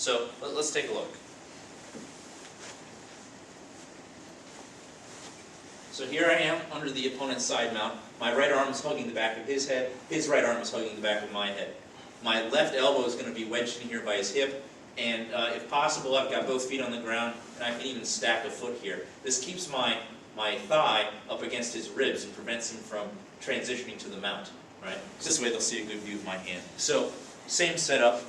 So let's take a look. So here I am under the opponent's side mount. My right arm is hugging the back of his head. His right arm is hugging the back of my head. My left elbow is going to be wedged in here by his hip. And if possible, I've got both feet on the ground, and I can even stack a foot here. This keeps my thigh up against his ribs and prevents him from transitioning to the mount. Right? This way they'll see a good view of my hand. So, same setup.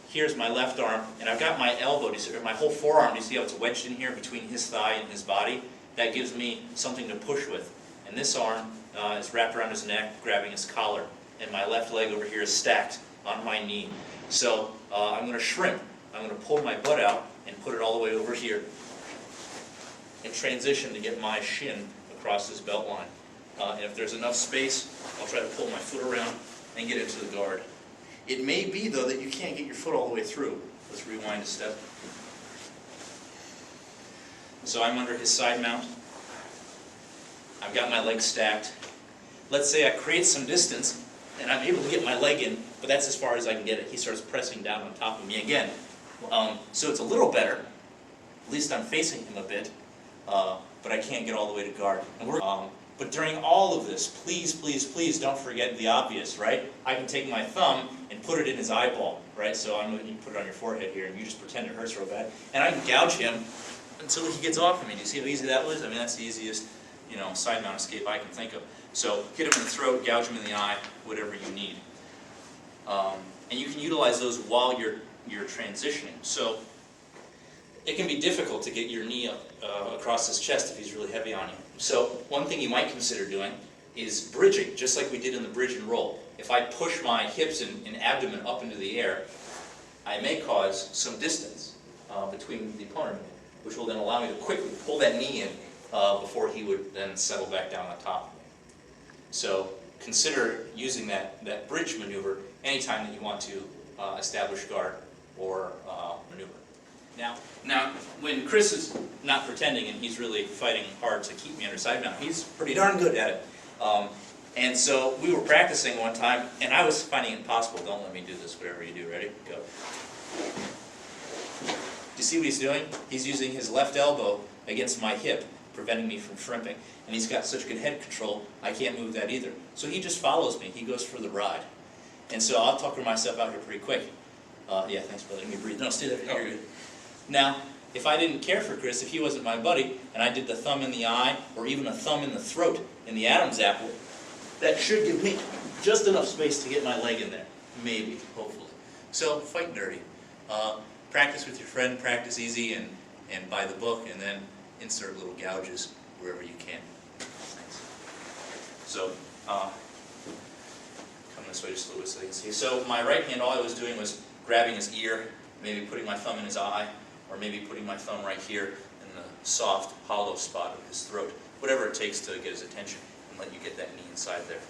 Here's my left arm, and I've got my elbow, or my whole forearm. Do you see how it's wedged in here between his thigh and his body? That gives me something to push with. And this arm is wrapped around his neck, grabbing his collar. And my left leg over here is stacked on my knee. So I'm going to shrimp. I'm going to pull my butt out and put it all the way over here and transition to get my shin across this belt line. And if there's enough space, I'll try to pull my foot around and get into the guard. It may be, though, that you can't get your foot all the way through. Let's rewind a step. So I'm under his side mount. I've got my legs stacked. Let's say I create some distance and I'm able to get my leg in, but that's as far as I can get it. He starts pressing down on top of me again. So it's a little better. At least I'm facing him a bit, but I can't get all the way to guard. And but during all of this, please, please, please don't forget the obvious, right? I can take my thumb and put it in his eyeball, right? So you put it on your forehead here, and you just pretend it hurts real bad. And I can gouge him until he gets off of me. Do you see how easy that was? I mean, that's the easiest, side mount escape I can think of. So hit him in the throat, gouge him in the eye, whatever you need. And you can utilize those while you're transitioning. So it can be difficult to get your knee up across his chest if he's really heavy on you. So one thing you might consider doing is bridging, just like we did in the bridge and roll. If I push my hips and abdomen up into the air, I may cause some distance between the opponent, which will then allow me to quickly pull that knee in before he would then settle back down on top of me. So consider using that bridge maneuver anytime that you want to establish guard or maneuver. Now, when Chris is not pretending and he's really fighting hard to keep me under side mount, he's pretty darn good at it. And so we were practicing one time, and I was finding it impossible. Don't let me do this, whatever you do. Ready? Go. Do you see what he's doing? He's using his left elbow against my hip, preventing me from shrimping. And he's got such good head control, I can't move that either. So he just follows me. He goes for the ride. And so I'll tucker myself out here pretty quick. Yeah, thanks for letting me breathe. No, stay there. You're good. Now, if I didn't care for Chris, if he wasn't my buddy, and I did the thumb in the eye, or even a thumb in the throat in the Adam's apple, that should give me just enough space to get my leg in there. Maybe, hopefully. So, fight dirty. Practice with your friend, practice easy, and by the book, and then insert little gouges wherever you can. Thanks. So, come this way just a little bit so they can see. So, my right hand, all I was doing was grabbing his ear, maybe putting my thumb in his eye, or maybe putting my thumb right here in the soft, hollow spot of his throat. Whatever it takes to get his attention and let you get that knee inside there.